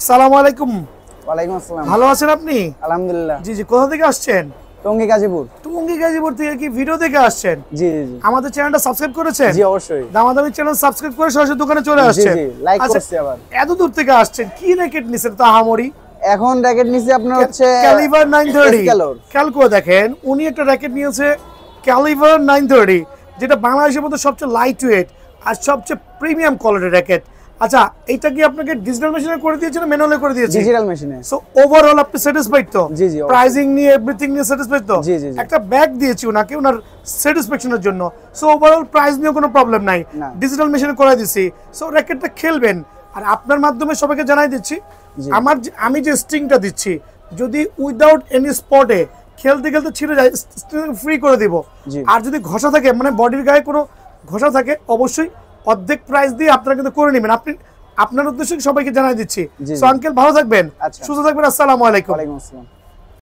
আসসালামু আলাইকুম। ওয়ালাইকুম আসসালাম। ভালো আছেন আপনি? আলহামদুলিল্লাহ। জি জি, কোথা থেকে আসছেন? টঙ্গী গাজীপুর। টঙ্গী গাজীপুর থেকে কি ভিডিও দেখে আসছেন? জি জি জি। আমাদের চ্যানেলটা সাবস্ক্রাইব করেছেন? জি অবশ্যই। দামাদামি চ্যানেল সাবস্ক্রাইব করে সরাসরি দোকানে চলে জি আসছেন। জি, লাইক আচ্ছা, করছি আবার। এত দূর থেকে আসছেন, কি র্যাকেট নিছেন তাহামরি? এখন র‍্যাকেট নিছি আপনার হচ্ছে ক্যালিভার 930। এসক্যালোর। খেয়াল করে দেখেন, উনি একটা র্যাকেট নিয়েছে ক্যালিভার 930, যেটা বাংলাদেশের মধ্যে সবচেয়ে লাইট ওয়েট আর সবচেয়ে প্রিমিয়াম কোয়ালিটির র্যাকেট। আচ্ছা, এটা কি আপনাকে ডিজিটাল মেশিনে করে দিয়েছে না ম্যানুয়ালে করে দিয়েছে? ডিজিটাল মেশিনে। সো ওভারঅল আপনি স্যাটিসফাইড তো? জি জি। প্রাইসিং নিয়ে এভরিথিং নিয়ে স্যাটিসফাইড তো? জি জি জি। একটা ব্যাগ দিয়েছি ওনাকে ওনার স্যাটিসফ্যাকশনের জন্য। সো ওভারঅল প্রাইস নিয়ে কোনো প্রবলেম নাই, ডিজিটাল মেশিনে করে দিছি। সো র্যাকেটটা খেলবেন। আর আপনার মাধ্যমে সবাইকে জানাই দিচ্ছি, আমি যে স্ট্রিংটা দিচ্ছি, যদি উইদাউট এনি স্পটে খেলতে খেলতে ছিঁড়ে যায়, ফ্রি করে দিব। আর যদি ঘষা থাকে, মানে বডির গায়ে কোনো ঘষা থাকে, অবশ্যই অর্ধেক প্রাইস দিয়ে আপনারা কিন্তু করে নেবেন। আপনার উদ্দেশ্যে সবাইকে জানাই দিচ্ছি। সো আঙ্কেল ভালো থাকবেন, সুস্থ থাকবেন। আসসালামু আলাইকুম। ওয়ালাইকুম আসসালাম।